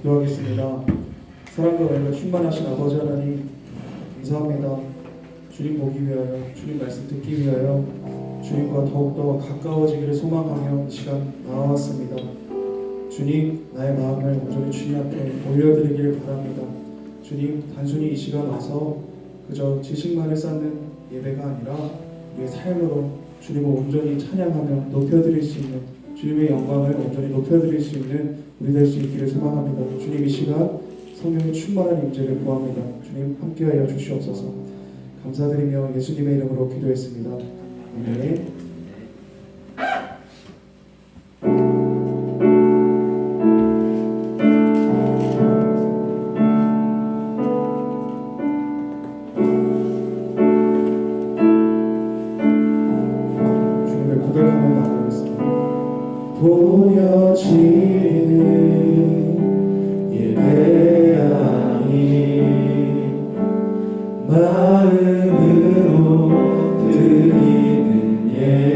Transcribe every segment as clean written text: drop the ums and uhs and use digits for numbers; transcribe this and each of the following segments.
기도하겠습니다. 사랑과 은혜가 충만하신 아버지 하나님 감사합니다. 주님 보기 위하여, 주님 말씀 듣기 위하여 주님과 더욱더 가까워지기를 소망하며 이 시간 나와왔습니다. 주님, 나의 마음을 온전히 주님 앞에 올려드리기를 바랍니다. 주님, 단순히 이 시간 와서 그저 지식만을 쌓는 예배가 아니라 우리의 삶으로 주님을 온전히 찬양하며 높여드릴 수 있는, 주님의 영광을 온전히 높여드릴 수 있는 우리 될 수 있기를 소망합니다. 주님, 이 시간 성령의 충만한 임재를 구합니다. 주님, 함께하여 주시옵소서. 감사드리며 예수님의 이름으로 기도했습니다. 아멘. 주님을 고백하며 나가겠습니다. 보여지는 예배하니 마음으로 드리는 예배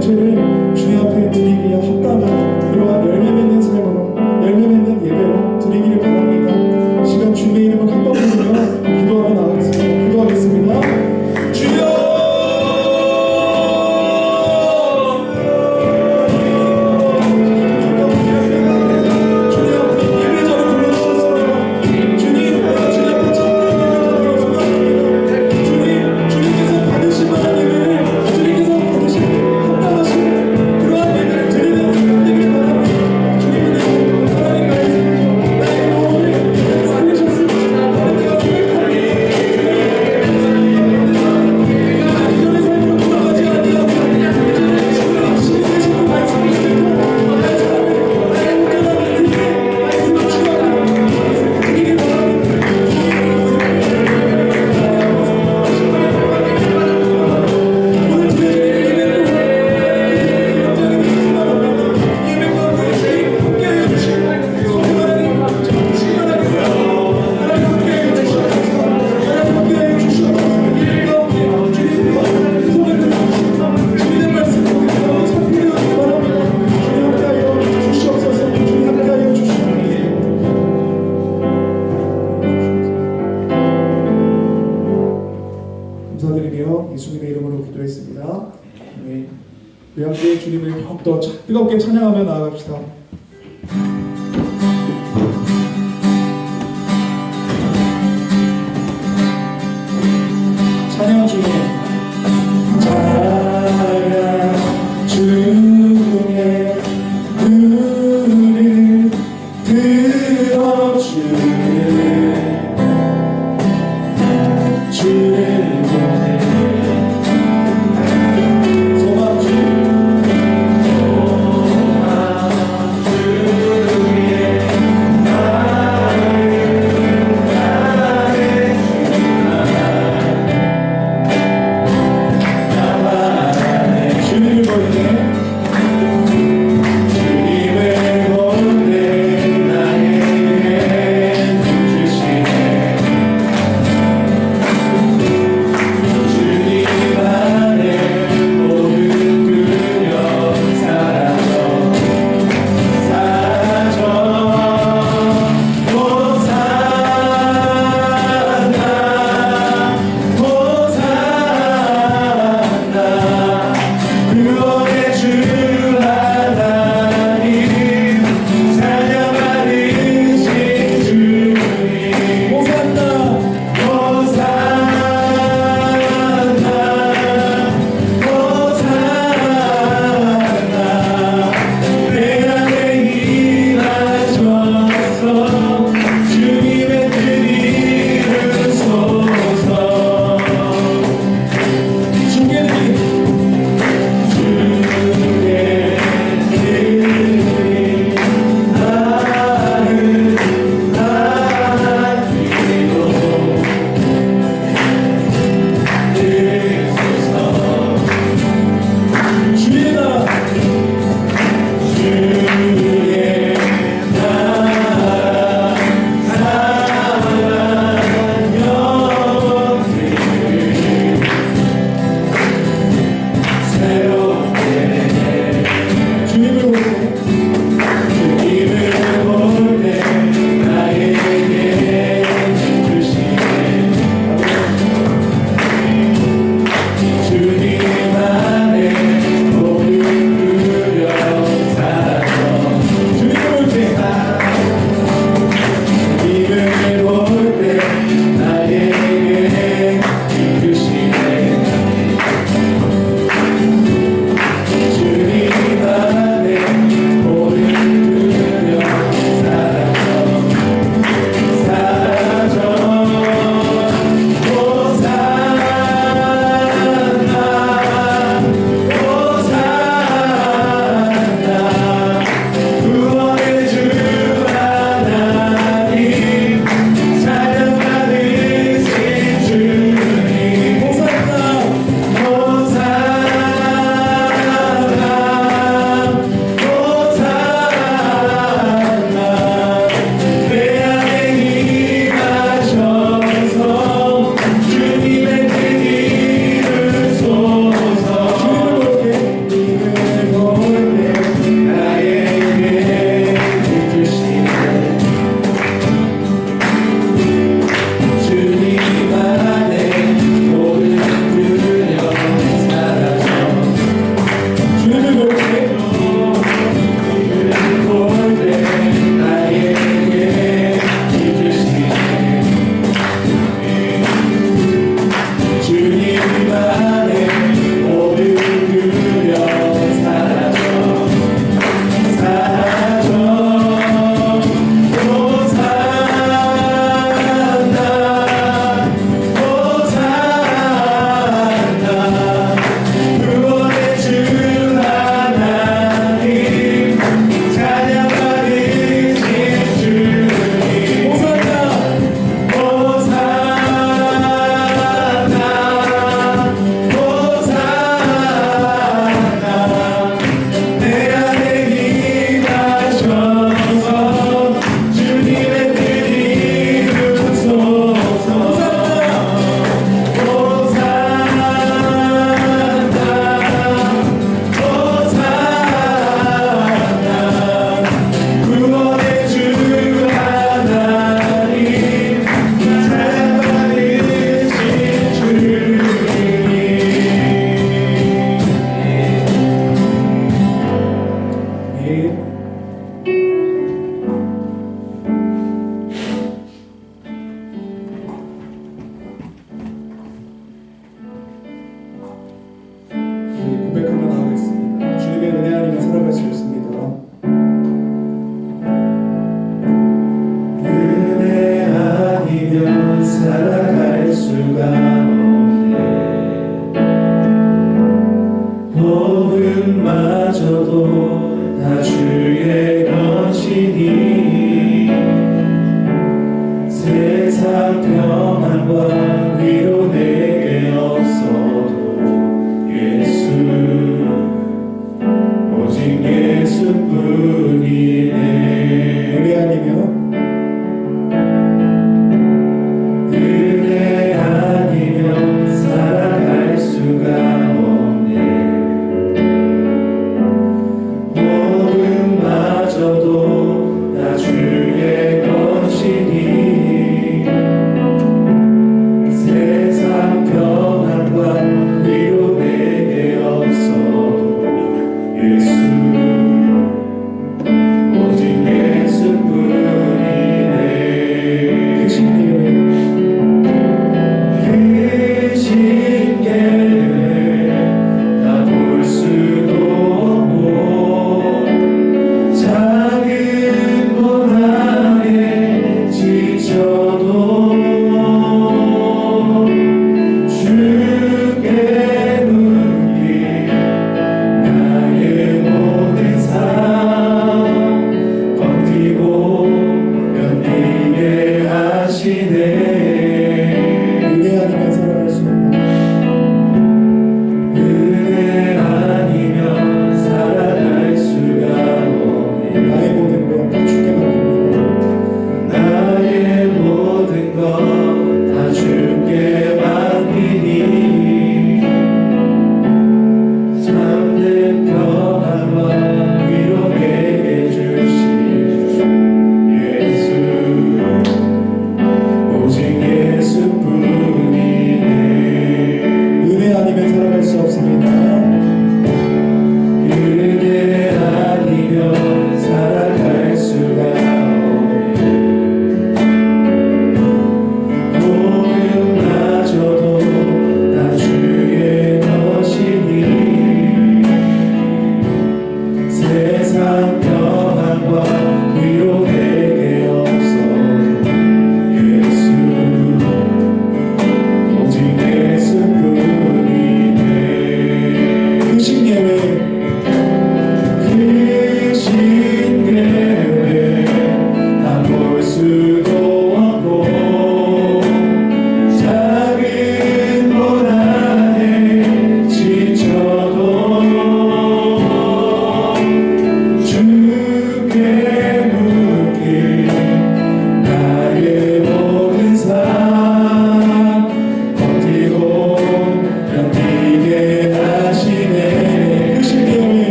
전체를 주님 앞에 드리기에 합당한 그러한 열매 맺는 삶으로, 열매 맺는 예배로 드리기를 바랍니다. 시간 주님의 이름을 한 번 부르며 기도하러 나가겠습니다. 기도하겠습니다. 주여! 감사드리며 예수님의 이름으로 기도했습니다. 우리 함께 주님을 더욱더 뜨겁게 찬양하며 나아갑시다. 찬양 중에 찬양 중에 우리를 들어주네 주를 보내 소망 주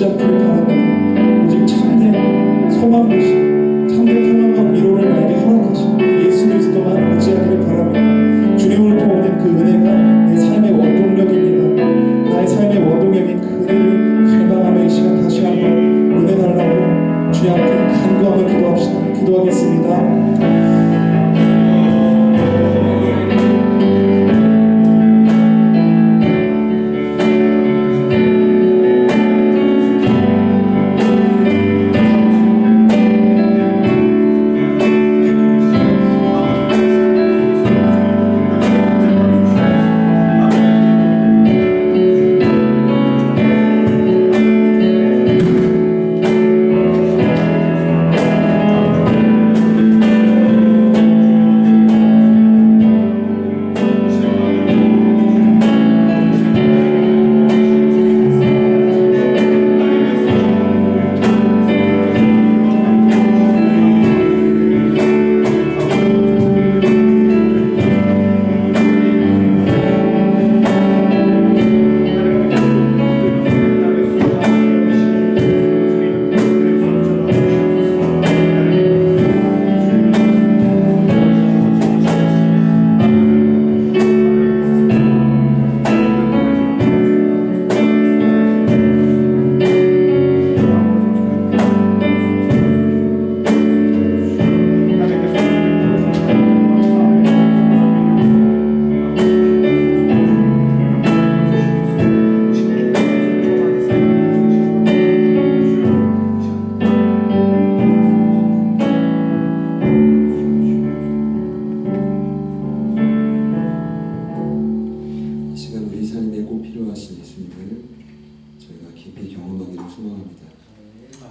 얻지 않기를 바랍니다. 오직 참된 소망 되신 참된 소망과 위로를 나에게 허락하신 예수 그리스도만 의지하기를 바랍니다. 주님을 도우는 그 은혜가 내 삶의 원동력입니다. 나의 삶의 원동력인 그 은혜를 갈망하며 이 시간 다시 한번 은혜 달라고 주님 앞에 간구하며 기도합시다. 기도하겠습니다.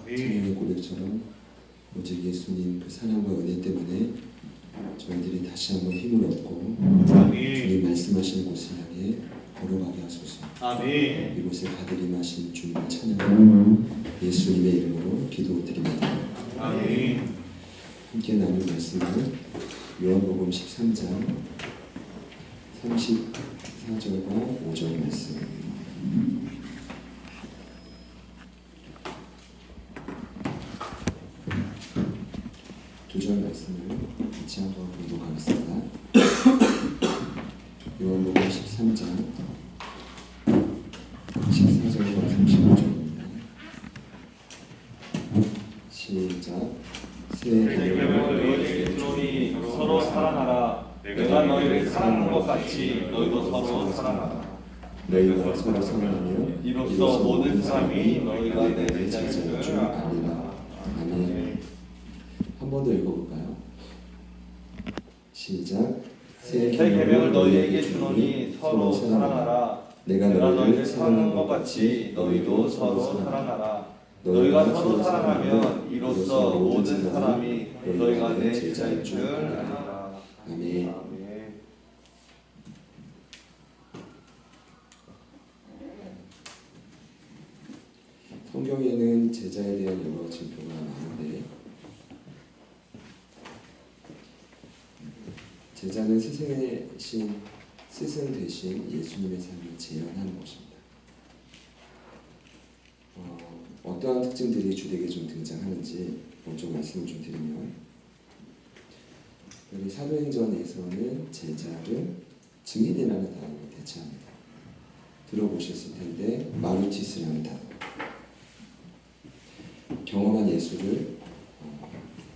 찬양의 고백처럼 오직 예수님 그 사랑과 은혜 때문에 저희들이 다시 한번 힘을 얻고 주님 말씀하시는 곳을 향해 걸어가게 하소서. 아멘. 이곳에 가드림하신 주님을 찬양하고 예수님의 이름으로 기도드립니다. 아멘. 함께 나눌 말씀은 요한복음 13장 34절과 5절 말씀. 두 절 말씀을 같이 한번 공독하겠습니다. 요한복음 13장 14절과 35절입니다. 시작. 새 계명을 너희에게 주노니 서로 사랑하라. 내가 너희를 사랑한 것 같이 너희도 서로 사랑하라. 너희가 서로 사랑하며 이로써 모든 사람이 너희가 내 제자인 제자인 줄 줄 아리라. 아멘. 한 번 더 읽어볼까요? 시작. 새 계명을 너희에게 주노니 서로 사랑하라. 내가 너희를 사랑한 것 같이 너희도 서로 사랑하라. 너희가 서로 사랑하면 이로써 모든 사람이 너희가 내 제자인 줄 아리라. 아멘. 아멘. 성경에는 제자에 대한 여러 징표가 많은데 제자는 스승 대신 예수님의 삶을 재현하는 것입니다. 어떠한 특징들이 주되게 좀 등장하는지 먼저 말씀을 좀 드리면 여기 사도행전에서는 제자를 증인이라는 단어로 대체합니다. 들어보셨을 텐데 마르티스라는 단어. 경험한 예수를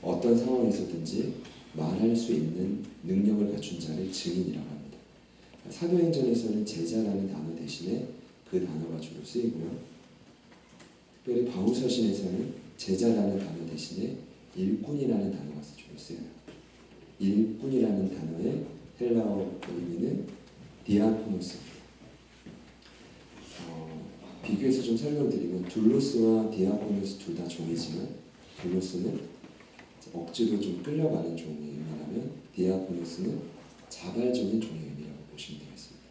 어떤 상황에서든지 말할 수 있는 능력을 갖춘 자를 증인이라고 합니다. 사도행전에서는 제자라는 단어 대신에 그 단어가 주로 쓰이고요. 특별히 바울서신에서는 제자라는 단어 대신에 일꾼이라는 단어가 주로 쓰여요. 일꾼이라는 단어의 헬라어 의미는 디아코노스입니다. 비교해서 좀 설명드리면 둘로스와 디아코노스 둘 다 종이지만 둘로스는 억지로 좀 끌려가는 종의 의미라면 디아코노스는 자발적인 종의 의미라고 보시면 되겠습니다.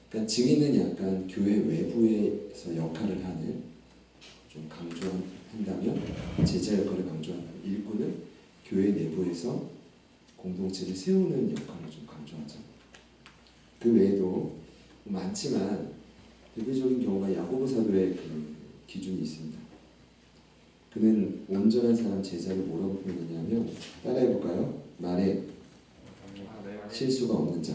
그러니까 증인은 약간 교회 외부에서 역할을 하는 좀 강조한다면 제자 역할을 강조한다면 일꾼은 교회 내부에서 공동체를 세우는 역할을 좀 강조하죠. 그 외에도 많지만 대표적인 경우가 야고보 사도의 그 기준이 있습니다. 그는 온전한 사람 제자를 뭐라고 표현하냐면 따라해볼까요? 말에 실수가 없는 자.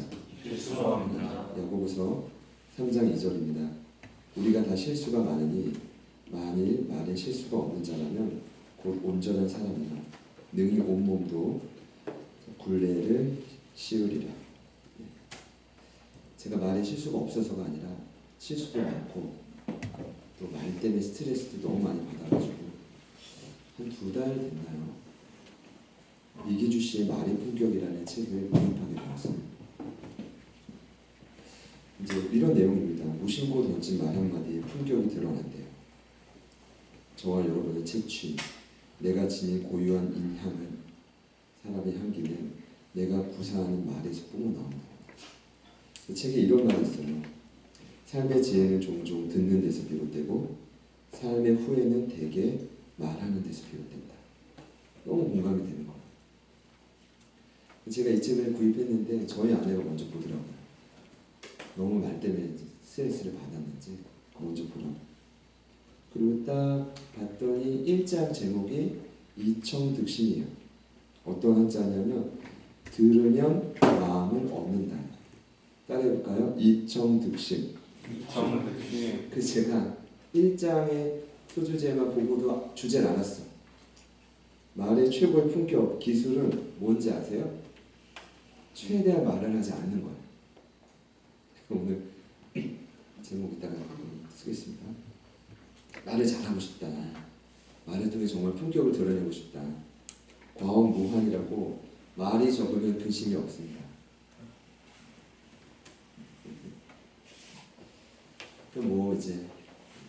야고보서 3장 2절입니다. 우리가 다 실수가 많으니 만일 말에 실수가 없는 자라면 곧 온전한 사람이라 능히 온몸도 굴레를 씌우리라. 제가 말에 실수가 없어서가 아니라 실수도 많고 또 말 때문에 스트레스도 너무 많이 받아가지고 한 2달 됐나요? 이기주 씨의 말의 품격이라는 책을 구입하게 되었어요. 이제 이런 내용입니다. 무심코 던진 말 한마디에 품격이 드러난대요. 저와 여러분의 채취, 내가 지닌 고유한 인향은 사람의 향기는 내가 구사하는 말에서 뿜어나온다. 그 책에 이런 말이 있어요. 삶의 지혜는 종종 듣는 데서 비롯되고 삶의 후회는 대개 말하는 데서 비롯된다. 너무 공감이 되는 거예요. 제가 이 책을 구입했는데 저희 아내가 먼저 보더라고요. 너무 말 때문에 스트레스를 받았는지 먼저 보라고. 그리고 딱 봤더니 1장 제목이 이청득심이에요. 어떤 한자냐면 들으면 마음을 얻는다. 따라해볼까요? 이청득심. 그 제가 1장의 소주제만 보고도 주제를 알았어. 말의 최고의 품격, 기술은 뭔지 아세요? 최대한 말을 하지 않는 거예요. 오늘 제목 이따가 쓰겠습니다. 말을 잘하고 싶다. 말을 통해 정말 품격을 드러내고 싶다. 과언무한이라고 말이 적으면 근심이 없습니다. 그럼 뭐 이제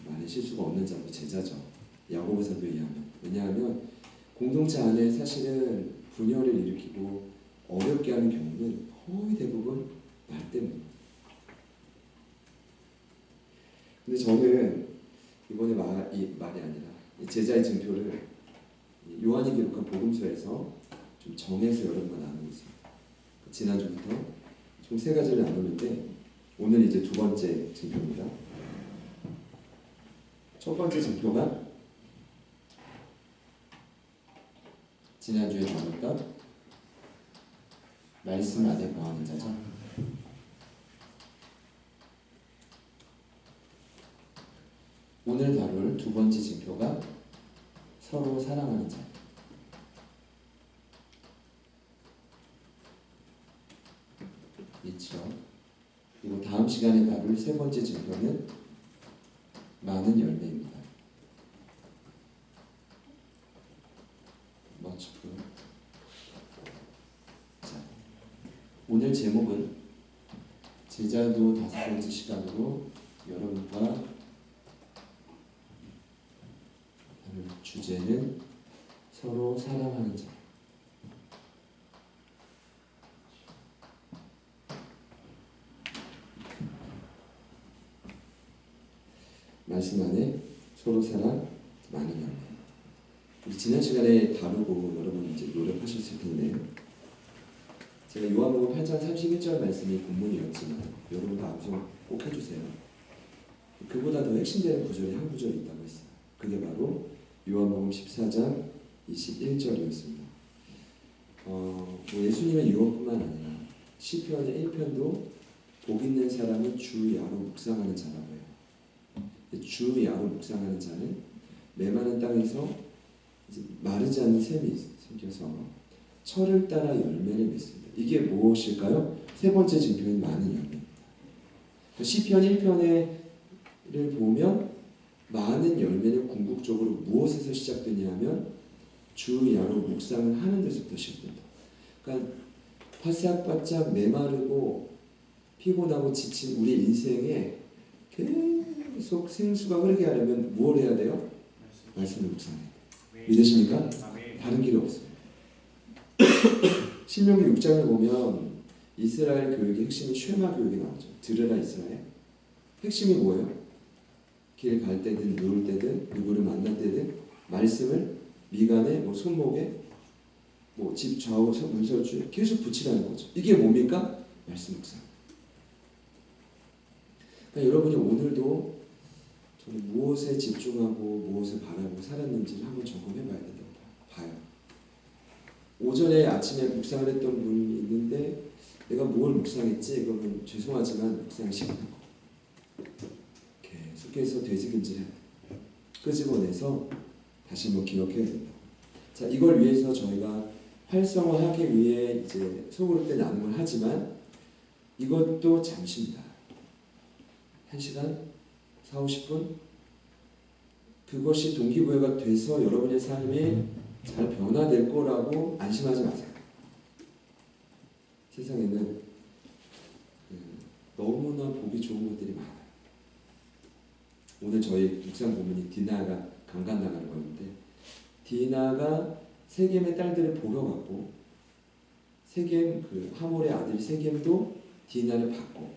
말에 실수가 없는 자도 제자죠. 야고보서도 이해하면. 왜냐하면 공동체 안에 사실은 분열을 일으키고 어렵게 하는 경우는 거의 대부분 말 때문입니다. 근데 저는 이번에 말이 아니라 이 제자의 증표를 요한이 기록한 복음서에서 좀 정해서 여러분과 나누고 있습니다. 지난주부터 총 3가지를 나누는데 오늘 이제 2번째 증표입니다. 첫 번째 증표가 지난주에 다뤘던 말씀 안에 거하는 자죠. 오늘 다룰 2번째 증표가 서로 사랑하는 자. 있죠. 그리고 다음 시간에 다룰 3번째 증표는 많은 열매입니다. 멋지고요. 자, 오늘 제목은 제자도 5번째 시간으로 여러분과 다룰 주제는 서로 사랑하는 자. 말씀 안에 서로 사랑, 많은 열매. 우리 지난 시간에 다루고 여러분 이제 노력하셨을 텐데 제가 요한복음 8장 31절 말씀이 본문이었지만 여러분도 암송 꼭 해주세요. 그보다 더 핵심되는 구절이 한 구절이 있다고 했어요. 그게 바로 요한복음 14장 21절이었습니다. 뭐 예수님의 유언뿐만 아니라 시편의 1편도 복 있는 사람은 주 야로 묵상하는 자라고 해요. 주 야로 묵상하는 자는 메마른 땅에서 이제 마르지 않는 샘이 생겨서 철을 따라 열매를 맺습니다. 이게 무엇일까요? 3번째 증표인 많은 열매입니다. 시편 1편을 보면 많은 열매는 궁극적으로 무엇에서 시작되냐 면 주 야로 묵상을 하는 데서부터 시작된다. 그러니까 바싹바싹 메마르고 피곤하고 지친 우리 인생에 계속 생수가 흐르게 하려면 뭘 해야 돼요? 말씀을 묵상해야 돼요. 믿으십니까? 다른 길이 없어요. 신명기 6장을 보면 이스라엘 교육의 핵심이 쉐마 교육이 나오죠. 들으라 이스라엘. 핵심이 뭐예요? 길 갈 때든 누울 때든 누구를 만날 때든 말씀을 미간에 손목에 집 좌우 문설주에 계속 붙이라는 거죠. 이게 뭡니까? 말씀 묵상. 그러니까 여러분이 오늘도 저는 무엇에 집중하고 무엇을 바라보고 살았는지를 한번 점검해 봐야 된다고 봐요. 오전에 아침에 묵상을 했던 분이 있는데 내가 뭘 묵상했지? 그러면 죄송하지만 묵상이 시간 계속해서 되새김질해 끄집어내서 다시 한번 기억해야 된다. 자, 이걸 위해서 저희가 활성화하기 위해 이제 소그룹 때 나눔을 하지만 이것도 잠시입니다. 1시간? 4, 50분? 그것이 동기부여가 돼서 여러분의 삶이 잘 변화될 거라고 안심하지 마세요. 세상에는 너무나 보기 좋은 것들이 많아요. 오늘 저희 묵상 고문이 디나가 강간 나가는 거였는데 디나가 세겜의 딸들을 보러 갔고 세겜 그 하몰의 아들 세겜도 디나를 봤고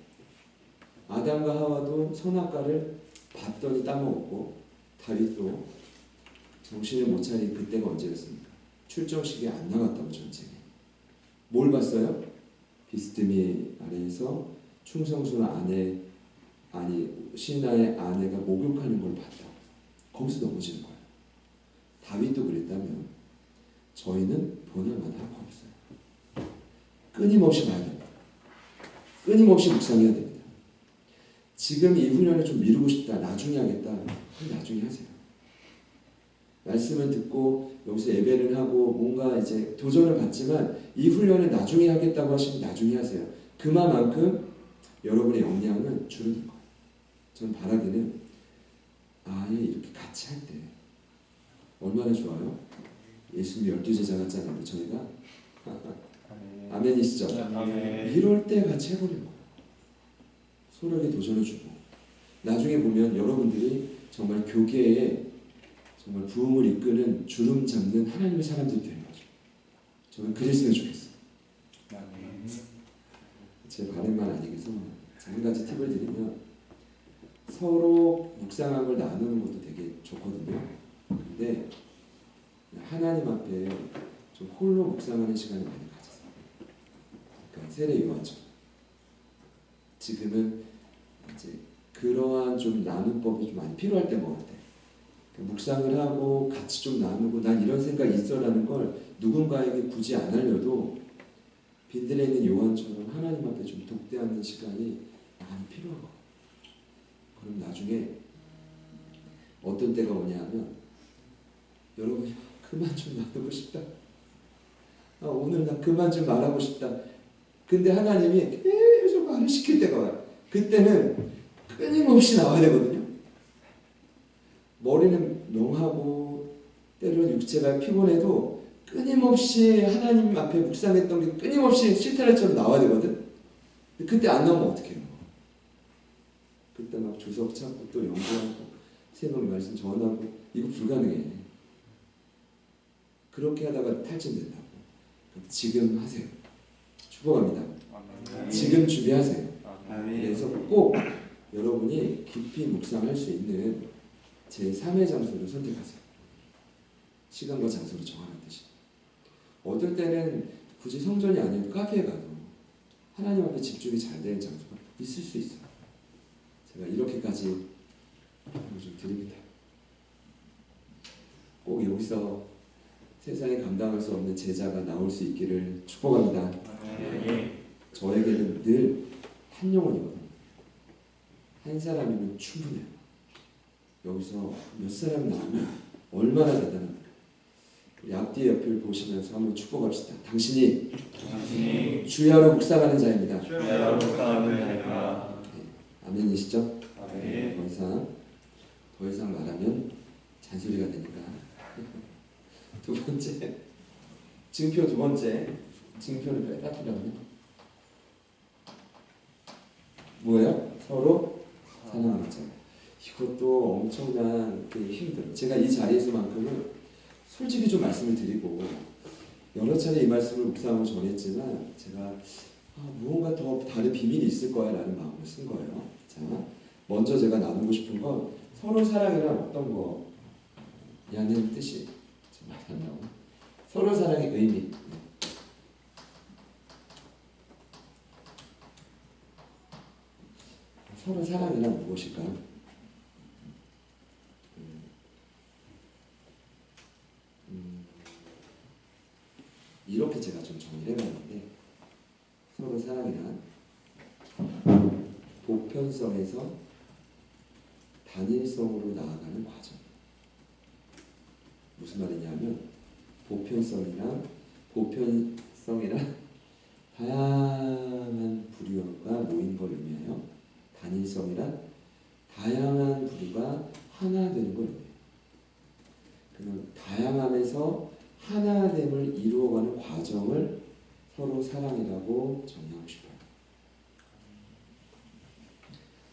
아담과 하와도 선악과를 봤더니 따먹었고 다윗도 정신을 못 차린 그때가 언제였습니까? 출정식에 안 나갔다고 전쟁에. 뭘 봤어요? 비스듬히 아래에서 충성스러운 신하의 아내가 목욕하는 걸 봤다고. 거기서 넘어지는 거예요. 다윗도 그랬다면 저희는 변할 만한 거 없어요. 끊임없이 봐야 됩니다. 끊임없이 묵상해야 됩니다. 지금 이 훈련을 좀 미루고 싶다, 나중에 하겠다, 그럼 나중에 하세요. 말씀을 듣고 여기서 예배를 하고 뭔가 이제 도전을 받지만 이 훈련을 나중에 하겠다고 하시면 나중에 하세요. 그만큼 여러분의 역량은 줄어들 거예요. 저는 바라기는 아예 이렇게 같이 할 때 얼마나 좋아요? 예수님 12제자 같잖아요. 저희가 아멘이시죠? 이럴 때 같이 해버리는 거예요. 서로에게 도전을 주고 나중에 보면 여러분들이 정말 교계에 정말 부흥을 이끄는 주름 잡는 하나님의 사람들이 되는 거죠. 저는 그랬으면 좋겠어요. 제 바람만 아니겠어. 한 가지 팁을 드리면 서로 묵상한 걸 나누는 것도 되게 좋거든요. 근데 하나님 앞에 좀 홀로 묵상하는 시간을 많이 가지세요. 그러니까 세례 요한처럼. 지금은 이제 그러한 좀 나눔법이 좀 많이 필요할 때인 것 같아요. 묵상을 하고 같이 좀 나누고 난 이런 생각이 있어라는 걸 누군가에게 굳이 안 알려도 빈들에 있는 요한처럼 하나님 앞에 좀 독대하는 시간이 많이 필요한 거예요. 그럼 나중에 어떤 때가 오냐면 여러분이 그만 좀 나누고 싶다. 오늘 나 그만 좀 말하고 싶다. 근데 하나님이 계속 말을 시킬 때가 와요. 그때는 끊임없이 나와야 되거든요. 머리는 멍하고 때로는 육체가 피곤해도 끊임없이 하나님 앞에 묵상했던 게 끊임없이 실타래처럼 나와야 되거든. 그때 안 나오면 어떻게 해요? 그때 막 주석 찾고 또 연구하고 새벽 말씀 전하고 이거 불가능해. 그렇게 하다가 탈진된다고. 지금 하세요. 축복합니다. 지금 준비하세요. 그래서 꼭 여러분이 깊이 묵상할 수 있는 제3의 장소를 선택하세요. 시간과 장소를 정하는 듯이. 어떨 때는 굳이 성전이 아니어도 카페에 가도 하나님 앞에 집중이 잘 되는 장소가 있을 수 있어요. 제가 이렇게까지 좀 드립니다. 꼭 여기서 세상에 감당할 수 없는 제자가 나올 수 있기를 축복합니다. 저에게는 늘 한 영혼이거든요. 한 사람이면 충분해요. 여기서 몇 사람 나오면 얼마나 대단합니까? 우리 앞뒤 옆을 보시면서 한번 축복합시다. 당신이 주야로 묵상하는 자입니다. 아멘이시죠? 더 이상 말하면 잔소리가 되니까. 두 번째, 증표 두 번째. 증표를 빼앗으려면 뭐예요? 서로 사랑하는 자. 이것도 엄청난 힘들어요. 제가 이 자리에서만큼은 솔직히 좀 말씀을 드리고 여러 차례 이 말씀을 묵상하고 전했지만 제가 무언가 더 다른 비밀이 있을 거야 라는 마음을 쓴 거예요. 자, 먼저 제가 나누고 싶은 건 서로 사랑이란 어떤 거냐는 뜻이 말한다고. 서로 사랑의 의미. 서로 사랑이란 무엇일까요? 이렇게 제가 좀 정리를 해봤는데 서로 사랑이란 보편성에서 단일성으로 나아가는 과정. 무슨 말이냐면 보편성이란 다양한 부류가 모인 걸 의미해요. 단일성이란 다양한 부류가 하나 되는 걸 의미해요. 그러면 다양함에서 하나됨을 이루어가는 과정을 서로 사랑이라고 정의하고 싶어요.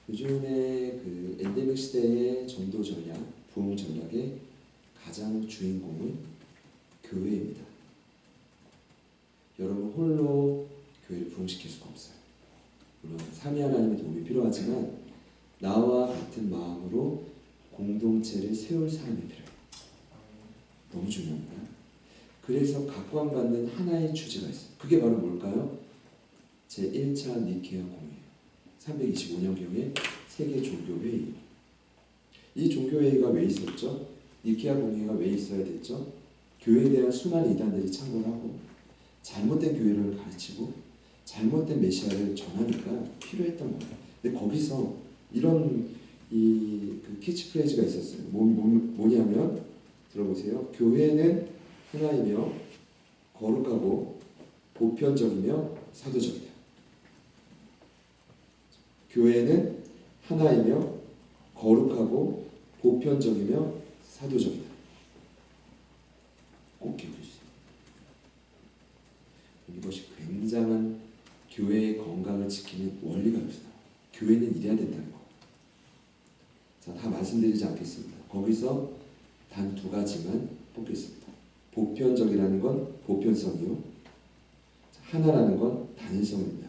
요즘에 그 엔데믹 시대의 전도 전략, 부흥 전략의 가장 주인공은 교회입니다. 여러분 홀로 교회를 부흥시킬 수가 없어요. 물론 삼위 하나님의 도움이 필요하지만 나와 같은 마음으로 공동체를 세울 사람이 필요해요. 너무 중요합니다. 그래서 각광받는 하나의 주제가 있어요. 그게 바로 뭘까요? 제1차 니케아 공의회예요. 325년경의 세계 종교회의. 이 종교회의가 왜 있었죠? 니케아 공의회가 왜 있어야 됐죠? 교회에 대한 수많은 이단들이 창궐하고 잘못된 교회를 가르치고 잘못된 메시아를 전하니까 필요했던 거예요. 근데 거기서 이런 그 캐치프레이즈가 있었어요. 뭐냐면 들어보세요. 교회는 하나이며 거룩하고 보편적이며 사도적이다. 교회는 하나이며 거룩하고 보편적이며 사도적이다. 꼭 기억해 주세요. 이것이 굉장한 교회의 건강을 지키는 원리가 있어요. 교회는 이래야 된다는 거. 자, 다 말씀드리지 않겠습니다. 거기서 단 두 가지만 뽑겠습니다. 보편적이라는 건 보편성이요. 하나라는 건 단일성입니다.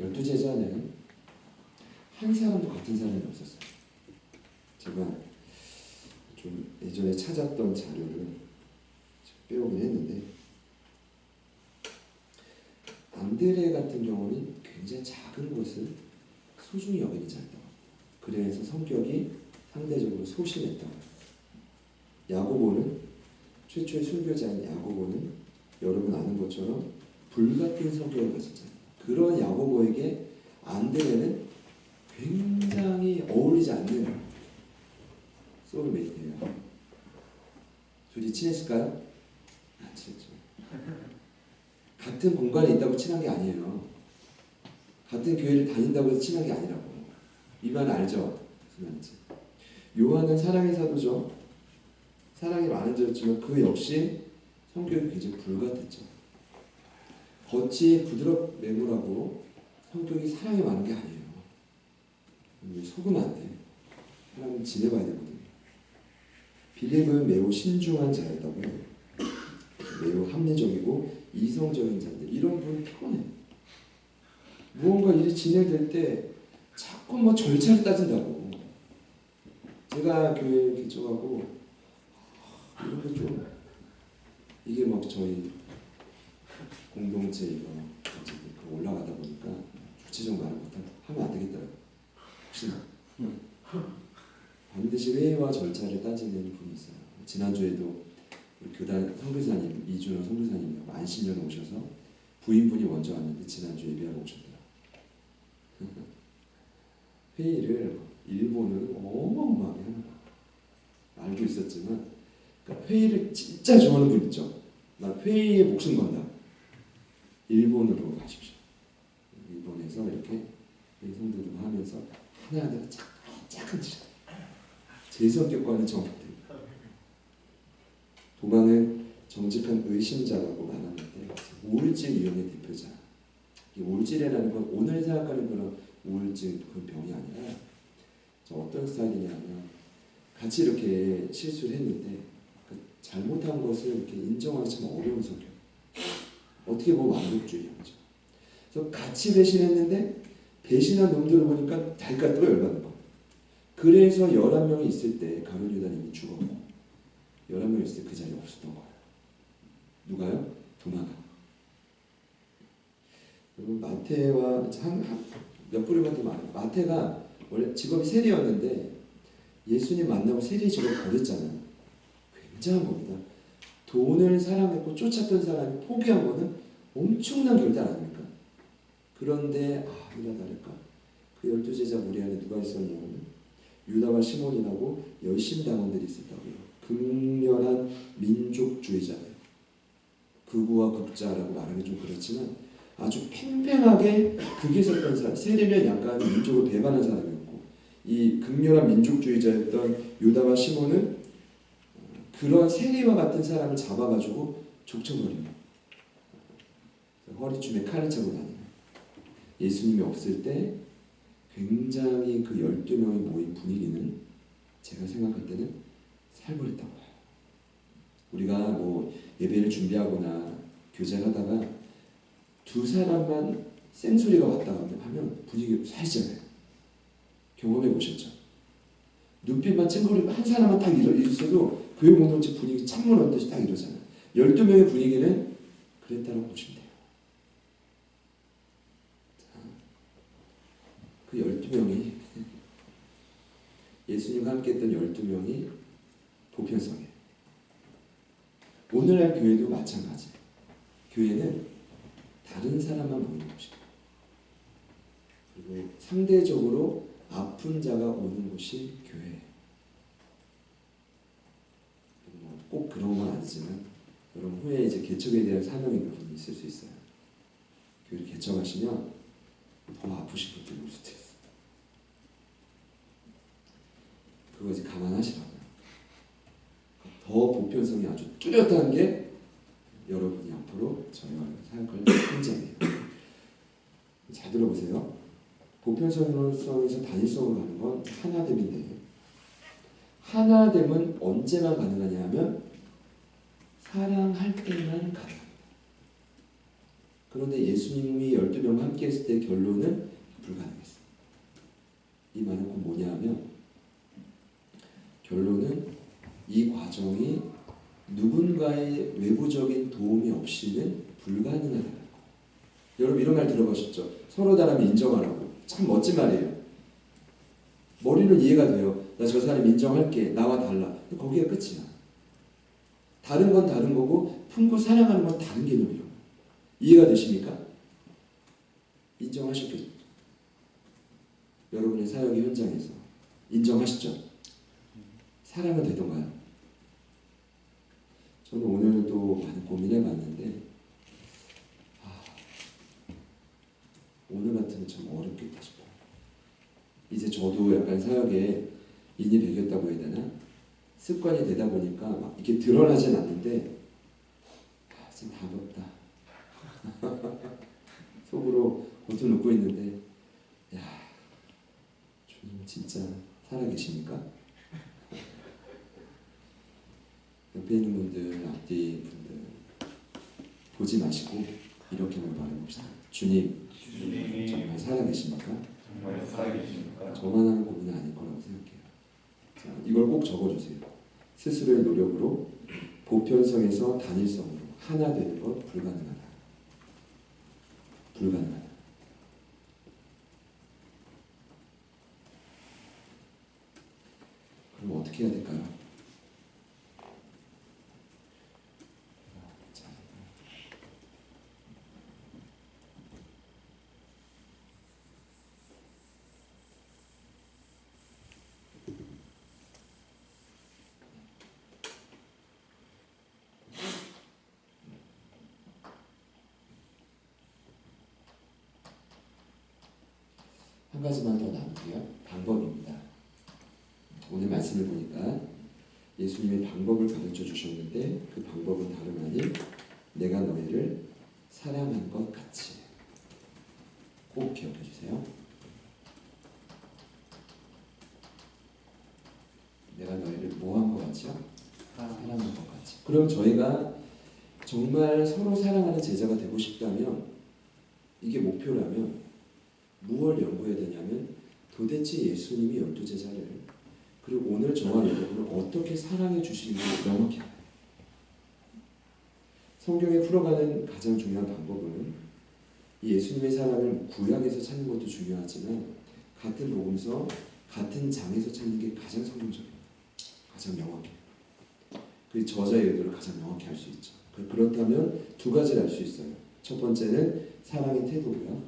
열두 제자는 한 사람도 같은 사람이 없었어요. 제가 좀 예전에 찾았던 자료를 빼오긴 했는데 안드레 같은 경우는 굉장히 작은 것을 소중히 여기지 않다고 합니다. 그래서 성격이 상대적으로 소심했다고 합니다. 야고보는 최초의 순교자인 야고보는 여러분 아는 것처럼 불같은 성격을 가졌잖아요. 그런 야고보에게 안드레는 굉장히 어울리지 않는 소울메이트예요. 둘이 친했을까요? 안 친했죠. 같은 공간에 있다고 친한 게 아니에요. 같은 교회를 다닌다고 해서 친한 게 아니라고. 이 말 알죠? 무슨 말인지. 요한은 사랑의 사도죠. 사랑이 많은 자였지만 그 역시 성격이 굉장히 불같았죠. 겉이 부드럽고 성격이 사랑이 많은 게 아니에요. 속으면 안 돼. 사람은 지내봐야 되거든요. 빌립은 매우 신중한 자였다고 해요. 매우 합리적이고 이성적인 자들. 이런 분은 피곤해요. 무언가 일이 진행될 때 자꾸 뭐 절차를 따진다고. 제가 교회 개척하고 이런 게 좀 이게 막 저희 공동체 이거 올라가다 보니까 구체적 말을 하면 안 되겠더라고요. 혹시나 반드시 회의와 절차를 따지는 분이 있어요. 지난주에도 우리 교단 선교사님 이준호 선교사님이 만신년 오셔서 부인분이 먼저 왔는데 지난주 예배하러 오셨더라. 회의를 일본은 어마어마하게 하는 거예요. 알고 있었지만 그러니까 회의를 진짜 좋아하는 분 있죠. 나 회의에 목숨 건다. 일본으로 가십시오. 일본에서 이렇게 성도들 하면서 하나하나 작은 제 성격과는 정반대입니다. 도마는 정직한 의심자라고 말하는데 우울증 유형의 대표자. 이 우울증이라는 건 오늘 생각하는 그런 우울증 그런 병이 아니라 어떤 스타일이냐면 같이 이렇게 실수를 했는데 그 잘못한 것을 이렇게 인정하기 참 어려운 성격. 어떻게 보면 완벽주의하죠. 그래서 같이 배신했는데 배신한 놈들을 보니까 달까 또 열받는 거. 그래서 11명이 있을 때 가룟 유다님이 죽었고 11명 있을 때 그 자리에 없었던 거예요. 누가요? 도마가. 그리고 마태와 몇 부류가 더 많아요. 마태가 원래 직업이 세리였는데 예수님 만나고 세리 직업 버렸잖아요. 굉장한 겁니다. 돈을 사랑했고 쫓았던 사람이 포기한 거는 엄청난 결단 아닙니까? 그런데 이나 다를까 그 12제자 무리 안에 누가 있었냐면 유다와 시몬이라고 열심당원들이 있었다고요. 극렬한 민족주의자예요. 극우와 극자라고 말하기 좀 그렇지만 아주 팽팽하게 극에 섰던 사람. 세리는 약간 민족을 배반한 사람이었고 이 극렬한 민족주의자였던 유다와 시몬은 그런 세리와 같은 사람을 잡아가지고 족쳐버려요. 허리춤에 칼을 차고 다니는. 예수님이 없을 때 굉장히 그 12명이 모인 분위기는 제가 생각할 때는 살벌했던 거예요. 우리가 뭐 예배를 준비하거나 교제를 하다가 두 사람만 쌩소리가 왔다 하면 분위기 살잖아요. 경험해 보셨죠? 눈빛만 찡그리고 한 사람만 딱 있어도 교회 공동체 분위기 창문 얻듯이 딱 이러잖아요. 12명의 분위기는 그랬다고 보시면 돼요. 그 12명이 예수님과 함께 했던 12명이 보편성이에요. 오늘날 교회도 마찬가지예요. 교회는 다른 사람만 모이는 곳이에요. 그리고 상대적으로 아픈 자가 오는 곳이 교회예요. 꼭 그런 건 아니지만 여러분 후에 이제 개척에 대한 사명이 있는 분이 있을 수 있어요. 교회를 개척하시면 더 아프신 분들이 올 수도 있어요. 그거 이제 감안하시라고요. 더 보편성이 아주 뚜렷한 게 여러분이 앞으로 저희와 사역할 현장이에요. 잘 들어보세요. 보편성에서 단일성으로 가는 건 하나됨인데 하나됨은 언제만 가능하냐 하면 사랑할 때만 가능합니다. 그런데 예수님이 12명과 함께 했을 때 결론은 불가능했어요. 이 말은 곧 뭐냐 하면 결론은 이 과정이 누군가의 외부적인 도움이 없이는 불가능하다는 거. 여러분 이런 말 들어보셨죠? 서로 다르면 인정하라고. 참 멋진 말이에요. 머리는 이해가 돼요. 나 저 사람 인정할게. 나와 달라. 거기가 끝이야. 다른 건 다른 거고 품고 사랑하는 건 다른 개념이에요. 이해가 되십니까? 인정하셨겠죠? 여러분의 사역의 현장에서 인정하시죠? 사랑은 되던가요? 저는 오늘도 많은 고민해봤는데 오늘 같으면 참 어렵겠다 싶어요. 이제 저도 약간 사역에 인이 배겼다고 해야 되나? 습관이 되다 보니까 막 이렇게 드러나진 않는데 좀 답없다. 속으로 고통 놓고 있는데 주님 진짜 살아계십니까? 옆에 있는 분들, 앞뒤 분들 보지 마시고 이렇게만 말해봅시다. 주님, 정말 살아계십니까? 정말 살아계십니까? 저만 하는 고민은 아닐 거라고 생각해요. 자, 이걸 꼭 적어주세요. 스스로의 노력으로 보편성에서 단일성으로 하나 되는 것 불가능하다. 불가능하다. 그럼 어떻게 해야 될까요? 한 가지만 더 나눌게요. 방법입니다. 오늘 말씀을 보니까 예수님의 방법을 가르쳐 주셨는데 그 방법은 다름 아닌 내가 너희를 사랑한 것 같이. 꼭 기억해 주세요. 내가 너희를 뭐 한 것 같이요? 사랑한 것 같이. 그럼 저희가 정말 서로 사랑하는 제자가 되고 싶다면 이게 목표라면 무엇을 연구해야 되냐면 도대체 예수님이 12제자를 그리고 오늘 저와 여러분을 어떻게 사랑해 주시는지 명확히 알아요. 성경에 풀어가는 가장 중요한 방법은 이 예수님의 사랑을 구약에서 찾는 것도 중요하지만 같은 복음서, 같은 장에서 찾는 게 가장 성경적입니다. 가장 명확해요. 그 저자의 의도를 가장 명확히 알 수 있죠. 그렇다면 두 가지를 알 수 있어요. 첫 번째는 사랑의 태도고요.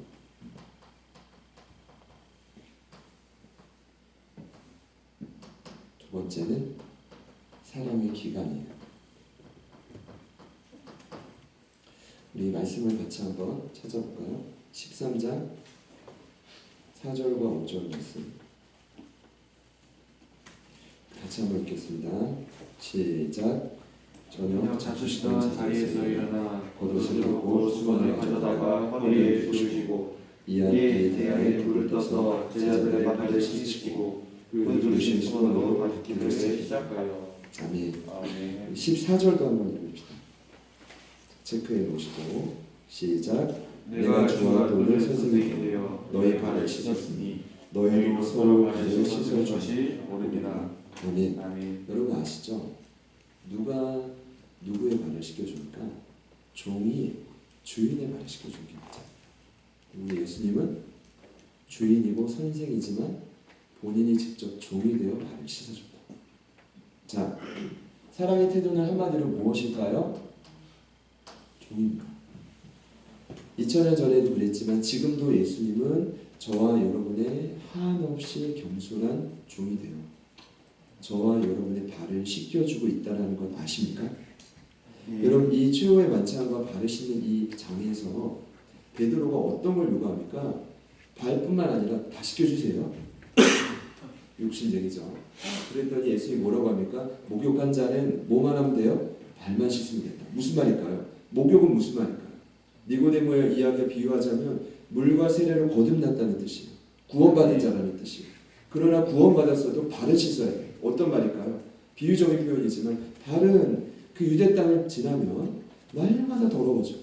두 번째는 사랑의 기간이에요. 우리 말씀을 같이 한번 찾아볼까요? 13장 4절과 5절 말씀 같이 한번 읽겠습니다. 시작. 저녁 자주시던 자리에서 일어나 겉옷을 벗고 수건을 가져다가 허리에 두르시고 이에 대야에 불을 떠서 제자들의 발을 씻으시고 그 두르신 수건으로 밟기를 시작하여. 아멘. 아멘. 14절도 한번 읽읍시다. 체크해 놓으시고 시작. 내가 주와 너를 선생이 되어 너희 발을 씻었으니 너희도 서로 발을 씻을 것이 옳으니라. 아멘. 아멘. 여러분 아시죠? 누가 누구의 발을 씻겨줍니까? 종이 주인의 발을 씻겨주는 게 맞아요. 우리 예수님은 주인이고 선생이지만 본인이 직접 종이 되어 발을 씻어준다. 자, 사랑의 태도는 한마디로 무엇일까요? 종입니다. 2000년 전에도 그랬지만 지금도 예수님은 저와 여러분의 한없이 겸손한 종이 되어 저와 여러분의 발을 씻겨주고 있다는 것 아십니까? 여러분 이 최후의 만찬과 발을 씻는 이 장에서 베드로가 어떤 걸 요구합니까? 발뿐만 아니라 다 씻겨주세요. 욕심쟁이죠. 그랬더니 예수님이 뭐라고 합니까? 목욕한 자는 뭐만 하면 돼요? 발만 씻으면 된다. 무슨 말일까요? 목욕은 무슨 말일까요? 니고데모의 이야기에 비유하자면 물과 세례로 거듭났다는 뜻이에요. 구원받은 자라는 뜻이에요. 그러나 구원받았어도 발을 씻어야 돼요. 어떤 말일까요? 비유적인 표현이지만 발은 그 유대 땅을 지나면 날마다 더러워져.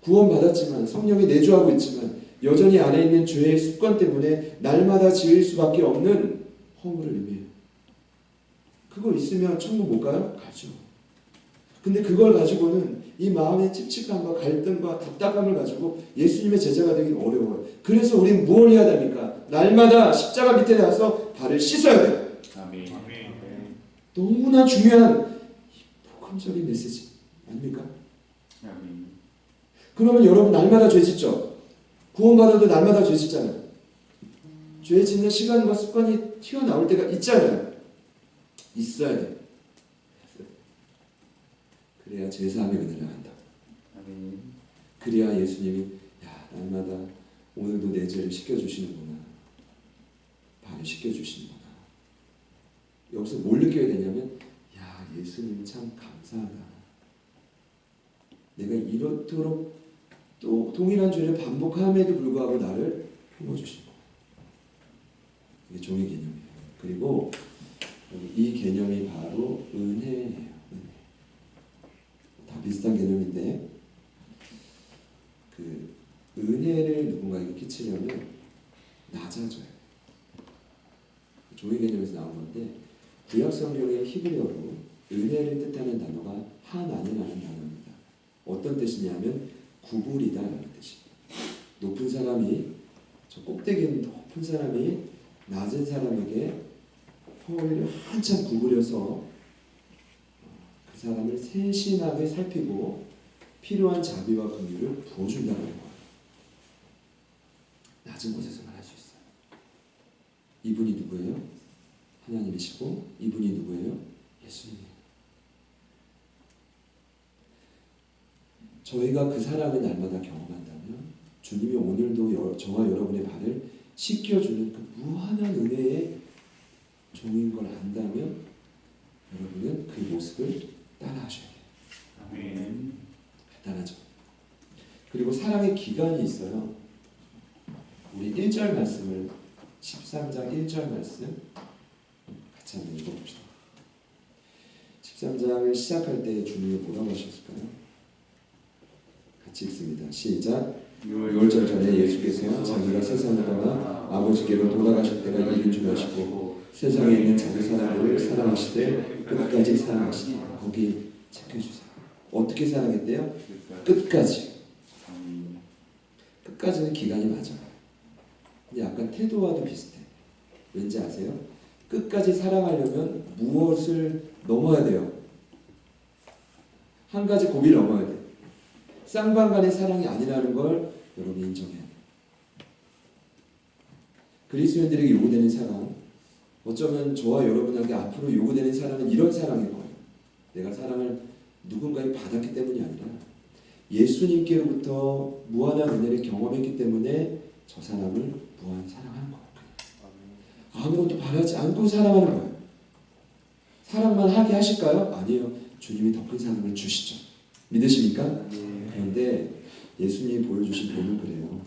구원받았지만 성령이 내주하고 있지만 여전히 안에 있는 죄의 습관 때문에 날마다 지을 수밖에 없는 허물을 의미해요. 그거 있으면 천국 못 가요? 가죠. 근데 그걸 가지고는 이 마음의 찝찝함과 갈등과 답답함을 가지고 예수님의 제자가 되기는 어려워요. 그래서 우리는 뭘 해야 됩니까? 날마다 십자가 밑에 나서 발을 씻어야 돼요. 아멘. 너무나 중요한 복음적인 메시지 아닙니까? 아멘. 그러면 여러분 날마다 죄 짓죠? 구원받아도 날마다 죄 짓잖아요. 죄 짓는 시간과 습관이 튀어나올 때가 있잖아요. 있어야 돼요. 그래야 제사함의 은혜를 한다. 아멘. 그래야 예수님이 야 날마다 오늘도 내 죄를 씻겨주시는구나. 발을 씻겨주시는구나. 여기서 뭘 느껴야 되냐면 야 예수님 참 감사하다. 내가 이렇도록 또 동일한 죄를 반복함에도 불구하고 나를 품어주신 거. 이게 종의 개념이에요. 그리고 이 개념이 바로 은혜예요. 은혜. 다 비슷한 개념인데 그 은혜를 누군가에게 끼치려면 낮아져요. 종의 개념에서 나온 건데 구약 성경의 히브리어로 은혜를 뜻하는 단어가 하나님이라는 단어입니다. 어떤 뜻이냐면 구불이다라는 뜻이에요. 높은 사람이 저 꼭대기 있는 높은 사람이 낮은 사람에게 허리를 한참 구부려서 그 사람을 세심하게 살피고 필요한 자비와 긍휼을 부어준다는 거예요. 낮은 곳에서만 할 수 있어요. 이분이 누구예요? 하나님이시고 이분이 누구예요? 예수님이에요. 저희가 그 사랑을 날마다 경험한다면 주님이 오늘도 저와 여러분의 발을 씻겨주는 그 무한한 은혜의 종인 걸 안다면 여러분은 그 모습을 따라하셔야 돼요. 아멘. 간단하죠. 그리고 사랑의 기간이 있어요. 우리 1절 말씀을 13장 1절 말씀 같이 한번 읽어봅시다. 13장을 시작할 때 주님이 뭐라고 하셨을까요? 같이 읽습니다. 시작. 6절 전에 예수께서 자기가 세상을 떠나 아버지께로 돌아가실 때가 이른 줄 아시고 세상에 있는 자기 사람들을 사랑하시되 끝까지 사랑하시니 거기 체크해주세요. 어떻게 사랑했대요? 끝까지. 끝까지는 기간이 맞아. 근데 약간 태도와도 비슷해. 왠지 아세요? 끝까지 사랑하려면 무엇을 넘어야 돼요? 한 가지 고비를 넘어야 돼. 쌍방간의 사랑이 아니라는 걸 여러분이 인정해야 돼. 그리스도인들에게 요구되는 사랑, 어쩌면 저와 여러분에게 앞으로 요구되는 사랑은 이런 사랑일 거예요. 내가 사랑을 누군가에 받았기 때문이 아니라 예수님께로부터 무한한 은혜를 경험했기 때문에 저 사람을 무한 사랑하는 거예요. 아무것도 바라지 않고 사랑하는 거예요. 사랑만 하게 하실까요? 아니에요. 주님이 더 큰 사랑을 주시죠. 믿으십니까? 그런데 예수님이 보여주신 본은 그래요.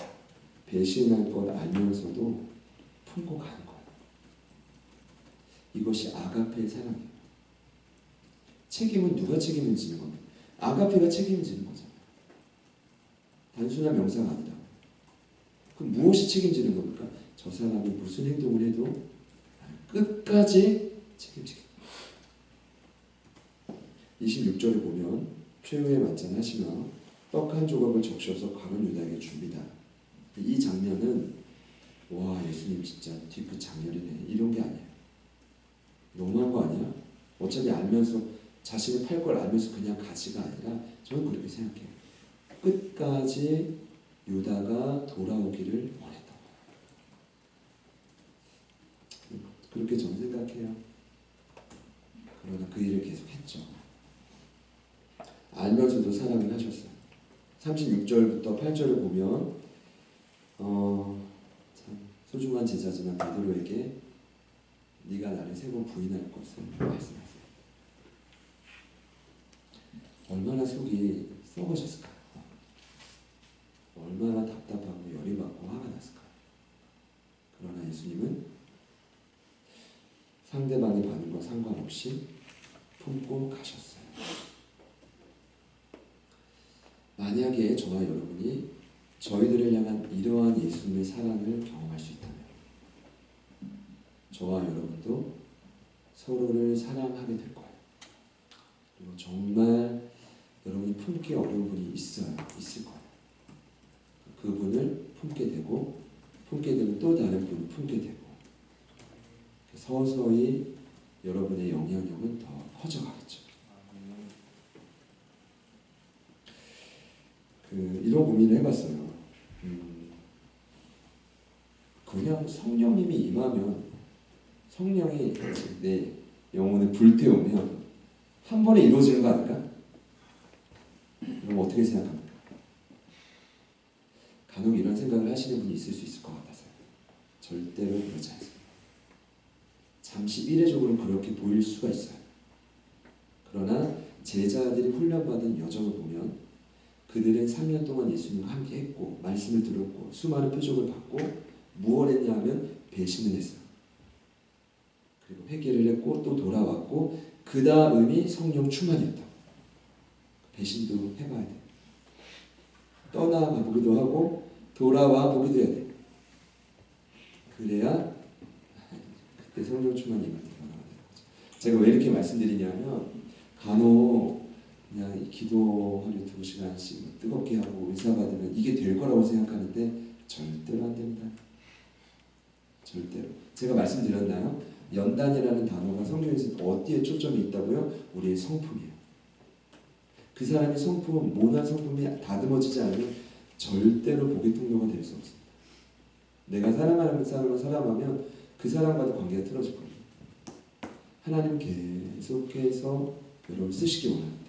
배신할 걸 알면서도 품고 가는 거예요. 이것이 아가페의 사랑이에요. 책임은 누가 책임을 지는 겁니까? 아가페가 책임지는 거잖아요. 단순한 명사가 아니라. 그럼 무엇이 책임지는 겁니까? 저 사람이 무슨 행동을 해도 끝까지 책임지겠다. 26절에 보면 최후의 만찬 하시며 떡 한 조각을 적셔서 가룟 유다에게 줍니다. 이 장면은 와 예수님 진짜 뒷끝 장렬이네 이런 게 아니에요. 너무한 거 아니야? 어차피 알면서 자신을 팔 걸 알면서 그냥 가지가 아니라 저는 그렇게 생각해요. 끝까지 유다가 돌아오기를 원했던 거예요. 그렇게 저는 생각해요. 그러나 그 일을 계속했죠. 알면서도 사랑을 하셨어요. 36절부터 8절을 보면 참 소중한 제자지만 베드로에게 네가 나를 3번 부인할 것을 말씀하세요. 얼마나 속이 썩어졌을까요? 얼마나 답답하고 열이 받고 화가 났을까요? 그러나 예수님은 상대방의 반응과 상관없이 품고 가셨어요. 만약에 저와 여러분이 저희들을 향한 이러한 예수님의 사랑을 경험할 수 있다면 저와 여러분도 서로를 사랑하게 될 거예요. 그리고 정말 여러분이 품기 어려운 분이 있을 거예요. 그분을 품게 되고 또 다른 분을 품게 되고 서서히 여러분의 영향력은 더 커져가겠죠. 이런 고민을 해봤어요. 그냥 성령님이 임하면 성령이 내 영혼을 불태우면 한 번에 이루어지는 거 아닐까? 그럼 어떻게 생각합니까? 간혹 이런 생각을 하시는 분이 있을 수 있을 것 같아서요. 절대로 그렇지 않습니다. 잠시 이례적으로 그렇게 보일 수가 있어요. 그러나 제자들이 훈련받은 여정을 보면 그들은 3년 동안 예수님과 함께 했고 말씀을 들었고 수많은 표적을 받고 무엇을 했냐 하면 배신을 했어요. 그리고 회개를 했고 또 돌아왔고 그 다음이 성령 충만이었다. 배신도 해봐야 돼. 떠나가 보기도 하고 돌아와 보기도 해야 돼. 그래야 그때 성령 충만이 임할 때 변화가 되는 거죠. 제가 왜 이렇게 말씀드리냐면 간혹 그냥 기도하려 2시간씩 뜨겁게 하고 은사 받으면 이게 될 거라고 생각하는데 절대로 안 됩니다. 절대로. 제가 말씀드렸나요? 연단이라는 단어가 성경에서 어디에 초점이 있다고요? 우리의 성품이에요. 그 사람의 성품, 모난 성품이 다듬어지지 않으면 절대로 복의 통로가 될 수 없습니다. 내가 사랑하는 사람을 사랑하면 그 사람과도 관계가 틀어질 겁니다. 하나님 계속해서 여러분 쓰시기 원합니다.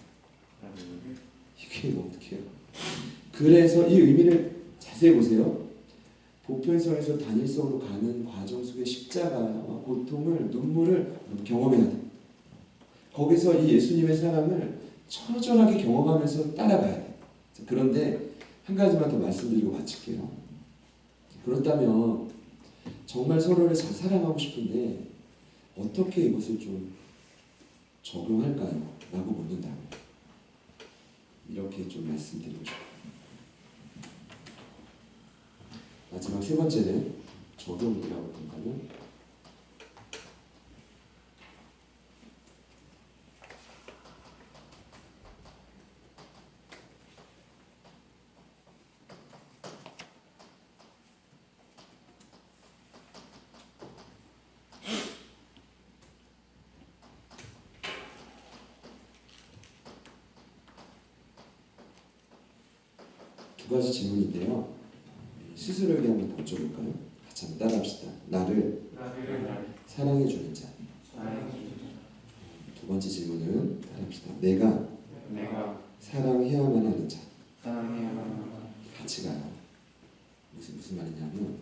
이게 어떻게 해요? 그래서 이 의미를 자세히 보세요. 보편성에서 단일성으로 가는 과정 속에 십자가와 고통을, 눈물을 경험해야 돼. 거기서 이 예수님의 사랑을 처절하게 경험하면서 따라가야 돼. 그런데 한 가지만 더 말씀드리고 마칠게요. 그렇다면 정말 서로를 잘 사랑하고 싶은데 어떻게 이것을 좀 적용할까요? 라고 묻는다면 이렇게 좀 말씀드리고 싶어요. 마지막 3번째는 적용이라고 본다면 두 가지 질문인데요. 스스로에게 한번 던져볼까요? 같이 한번 따라합시다. 나를 사랑해주는 자. 두 번째 질문은 따라합시다. 내가 사랑해야만 하는 자. 같이 가요. 무슨 말이냐면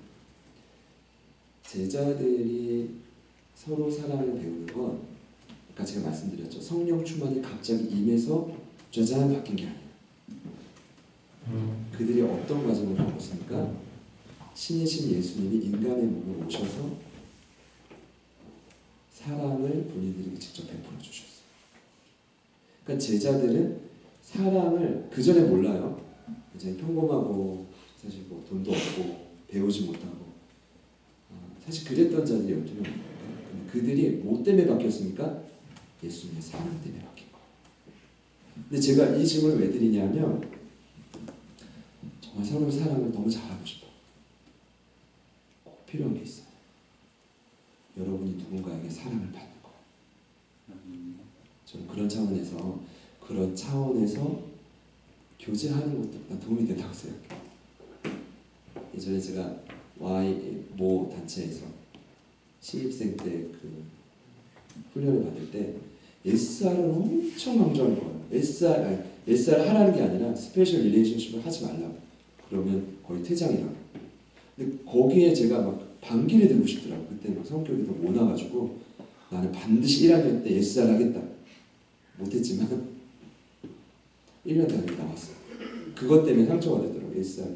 제자들이 서로 사랑을 배우는 건 아까 제가 말씀드렸죠. 성령 충만이 갑자기 임해서 짜잔 바뀐 게 아니에요. 그들이 어떤 과정을 겪었습니까? 신이신 예수님이 인간의 몸을 오셔서 사랑을 본인들에게 직접 베풀어 주셨어요. 그러니까 제자들은 사랑을 그 전에 몰라요. 이제 평범하고 사실 뭐 돈도 없고 배우지 못하고 사실 그랬던 자들이 12명입니다. 그들이 뭐 때문에 바뀌었습니까? 예수님의 사랑 때문에 바뀐 거예요. 근데 제가 이 질문을 왜 드리냐면 정말 서로 사랑을 너무 잘하고 싶어요. 꼭 필요한 게 있어요. 여러분이 누군가에게 사랑을 받는 거예요. 저는 그런 차원에서 교제하는 것도 난 도움이 된다고 생각해요. 예전에 제가 모 단체에서 신입생 때 그 훈련을 받을 때 SR을 엄청 강조하는 거예요. SR 하라는 게 아니라 스페셜 릴레이션십을 하지 말라고. 그러면 거의 퇴장이라고. 근데 거기에 제가 막 반기를 들고 싶더라고. 그때 막 성격이 더 모나가지고 나는 반드시 1학년 때 SR 하겠다. 못했지만 1년 단위 나왔어요. 그것 때문에 상처가 되더라고요. SR.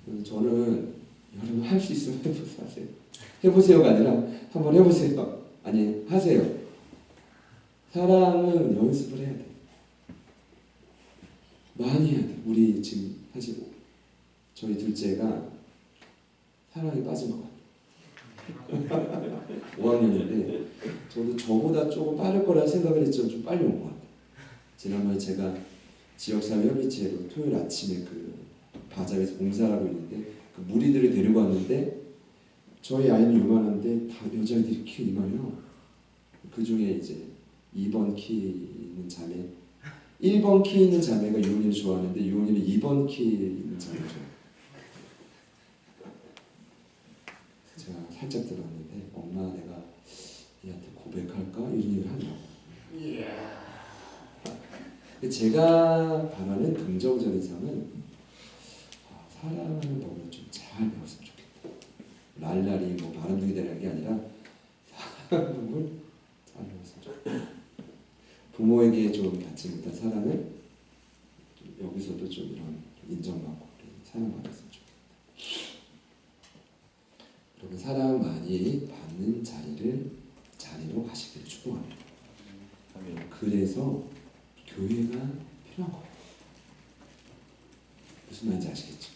그러니까 저는 여러분 할 수 있으면 하세요. 해보세요가 아니라 한번 해보세요. 아니 하세요. 사랑은 연습을 해야 돼. 많이 해야 돼. 우리 지금 사실 저희 둘째가 사랑에 빠진 것 같아요. 5학년인데 저도 저보다 조금 빠를 거라 생각을 했지만 좀 빨리 온 것 같아요. 지난번에 제가 지역사회 협의체로 토요일 아침에 그 바자에서 봉사를 하고 있는데 그 무리들을 데리고 왔는데 저희 아이는 요만한데 다 여자애들이 키 이만해요. 그 중에 이제 2번 키 있는 자매 1번 키 있는 자매가 유원이를 좋아하는데 유원이는 2번 키 있는 자매를 좋아해요. 제가 살짝 들었는데 엄마 내가 얘한테 고백할까? 이런 얘기를 하더라고요. 제가 바라는 긍정적인 삶은 사랑을 너무 좀 잘 배웠으면 좋겠다. 랄랄이 뭐 바람둥이 되라는 게 아니라 사랑을 잘 배웠으면 좋겠다. 부모에게 좀 받지 못한 사랑을 여기서도 좀 이런 인정받고 사랑받았으면 좋겠다. 여러분 사랑 많이 받는 자리로 가시길 축복합니다. 그래서 교회가 필요한 거예요. 무슨 말인지 아시겠죠?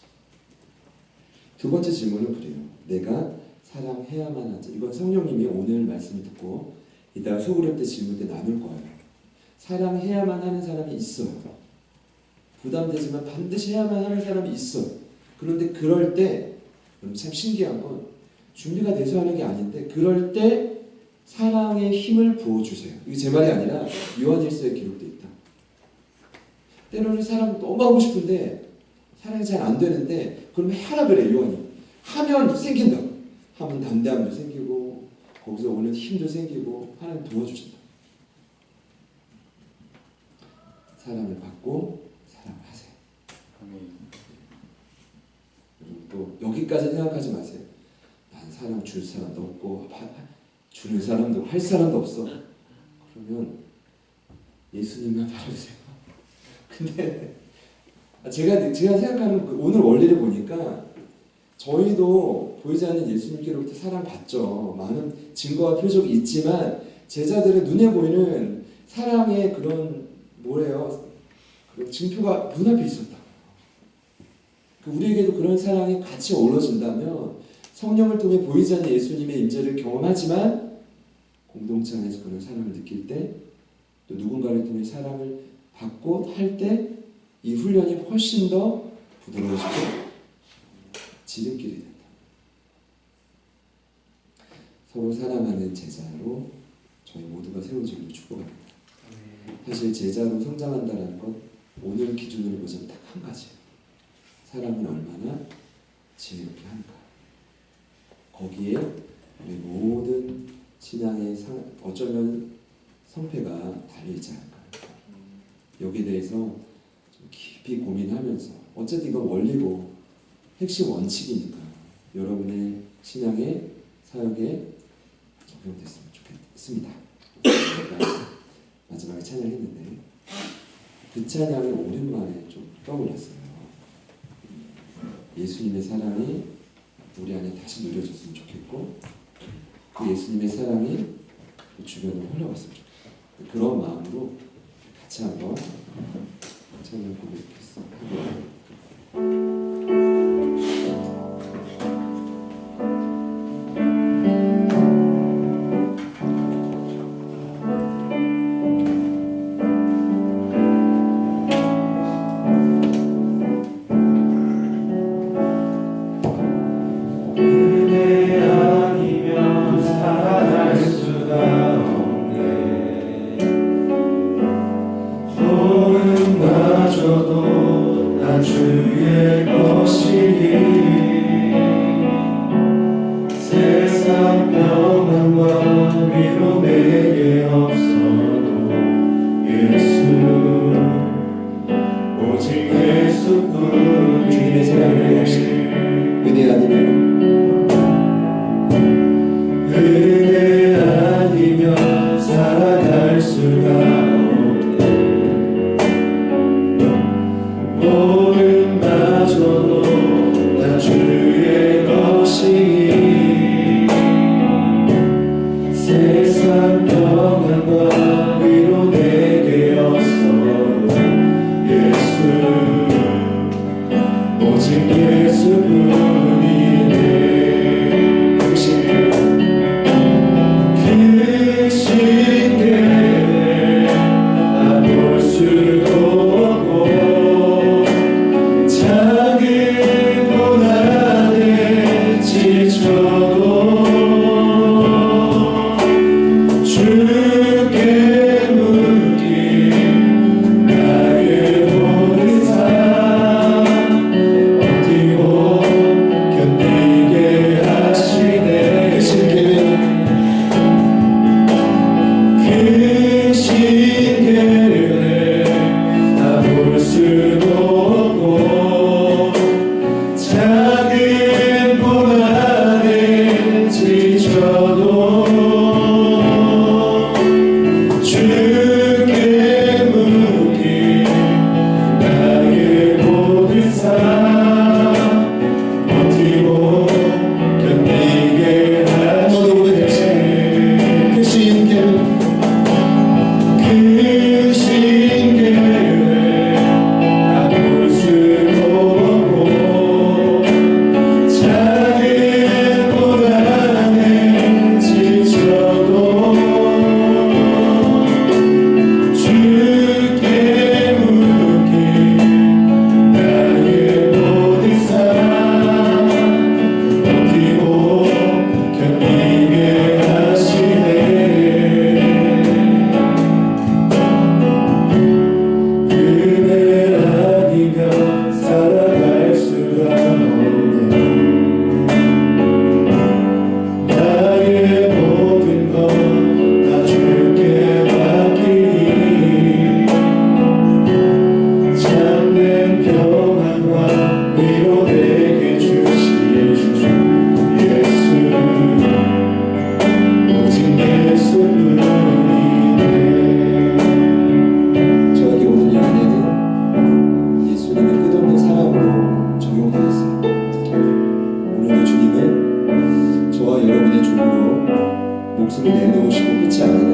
두 번째 질문은 그래요. 내가 사랑해야만 하지. 이건 성령님이 오늘 말씀을 듣고 이따가 소그룹 때 질문 때 나눌 거예요. 사랑해야만 하는 사람이 있어요. 부담되지만 반드시 해야만 하는 사람이 있어요. 그런데 그럴 때 참 신기한 건 준비가 돼서 하는 게 아닌데 그럴 때 사랑의 힘을 부어주세요. 이게 제 말이 아니라 요한일서에 기록되어 있다. 때로는 사랑 너무 하고 싶은데 사랑이 잘 안 되는데 그러면 하라 그래 요한이. 하면 생긴다. 하면 담대함도 생기고 거기서 오는 힘도 생기고 하나님 도와주신다. 사랑을 받고 사랑을 하세요. 또 여기까지 생각하지 마세요. 난 사랑 줄 사람도 없고 주는 사람도 할 사람도 없어. 그러면 예수님만 바라보세요. 근데 제가 생각하는 오늘 원리를 보니까 저희도 보이지 않는 예수님께로부터 사랑받죠. 많은 증거와 표적이 있지만 제자들의 눈에 보이는 사랑의 그런 그런 증표가 눈앞에 있었다. 우리에게도 그런 사랑이 같이 어우러진다면 성령을 통해 보이지 않는 예수님의 임재를 경험하지만 공동체 안에서 그런 사랑을 느낄 때 또 누군가를 통해 사랑을 받고 할 때 이 훈련이 훨씬 더 부드러워지고 지름길이 된다. 서로 사랑하는 제자로 저희 모두가 세워지기를 축복합니다. 사실 제자로 성장한다는 건 오늘 기준으로 보자면 딱 한 가지. 사람은 얼마나 지혜롭게 하는가. 거기에 우리 모든 신앙의 어쩌면 성패가 달려있지 않을까. 여기에 대해서 좀 깊이 고민하면서 어쨌든 이건 원리고 핵심 원칙이니까 여러분의 신앙의 사역에 적용됐으면 좋겠습니다. 제가 마지막에 찬양했는데 그 찬양이 오랜만에 좀 떠올랐어요. 예수님의 사랑이 우리 안에 다시 누려졌으면 좋겠고 그 예수님의 사랑이 주변으로 흘러갔으면 좋겠어요. 그런 마음으로 같이 한번 찬양을 고백했습니다. 주님의 사랑을 없이 은혜 아니면 살아갈 수가 없네. 모든 마저도 다 주의 것이니 세상 평안과 위로 내게 없어도 오직 예수뿐이네. 그 신께 나 볼 수도 없고 작은 고난에 지쳐도 주께 묻기 나의 모든 삶 버티고 견디게 하시네. 그 신께를 다 볼 수도 없고 작은 고난에 지쳐도 주께 묻기 나의 모든 삶 버티고 견디게 하시네. 그 신께를 다 볼 수도 없고 작은 고난에 지쳐도 주께 묻기 나의 모든 삶 버티고 견디게 하시네. 은혜 아니면 살아갈 수가 없네. 나의 모든 것 다 주께 맡기니 참된 평안과 위로 내게 주실 주 예수 오직 예수뿐이네. 저에게 오늘 이 안에는 예수님의 끝없는 사랑으로 적용되어 있습니다. 오늘도 주님은 저와 여러분의 종으로 목숨을 내놓으시고 끝이 아니라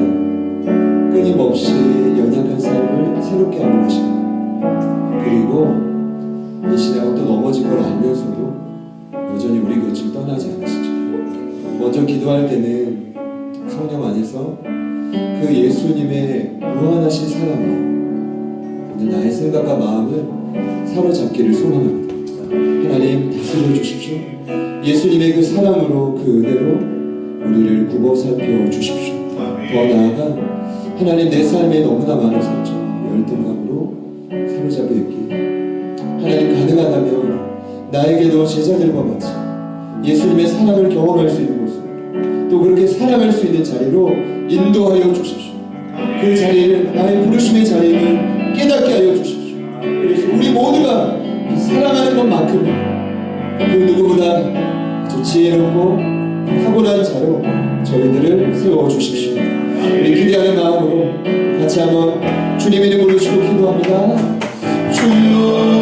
끊임없이 연약한 삶을 새롭게 하고 계십니다. 그리고 이 신앙은 또 넘어질 걸 알면서도 여전히 우리 곁을 떠나지 않으시죠. 먼저 기도할 때는 성령 안에서 그 예수님의 무한하신 사랑으로 오늘 나의 생각과 마음을 사로잡기를 소망합니다. 하나님 다스려 주십시오. 예수님의 그 사랑으로 그 은혜로 우리를 굽어 살펴 주십시오. 더 나아가 하나님 내 삶에 너무나 많은 상처, 열등감으로 사로잡혀 있기. 하나님 가능하다면 나에게도 제자들과 같이 예수님의 사랑을 경험할 수 있는 곳을 또 그렇게 사랑할 수 있는 자리로 인도하여 주십시오. 그 자리를 나의 부르심의 자리를 깨닫게 하여 주십시오. 그래서 우리 모두가 사랑하는 것만큼 그 누구보다 아주 지혜롭고 타고난 자로 저희들을 세워주십시오. 우리 기대하는 마음으로 같이 한번 주님 이름으로 부르시고 기도합니다. 주여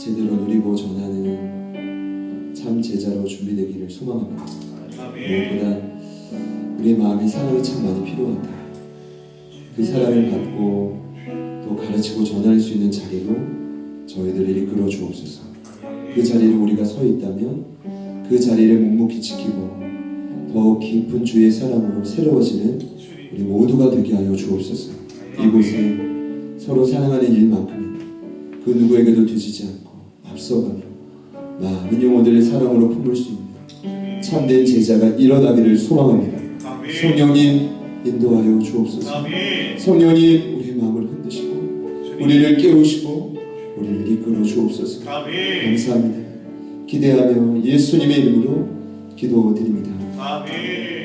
제대로 누리고 전하는 참 제자로 준비되기를 소망합니다. 무엇보다 우리의 마음에 사랑이 참 많이 필요하다. 그 사랑을 받고 또 가르치고 전할 수 있는 자리로 저희들을 이끌어 주옵소서. 그 자리에 우리가 서 있다면 그 자리를 묵묵히 지키고 더 깊은 주의 사랑으로 새로워지는 우리 모두가 되게 하여 주옵소서. 이곳에 서로 사랑하는 일만큼은 그 누구에게도 뒤지지 않고 앞서가며 많은 영혼들의 사랑으로 품을 수 있는 참된 제자가 일어나기를 소망합니다. 성령님 인도하여 주옵소서. 성령님 우리의 마음을 흔드시고 우리를 깨우시고 우리를 이끌어 주옵소서. 감사합니다. 기대하며 예수님의 이름으로 기도드립니다. 아멘.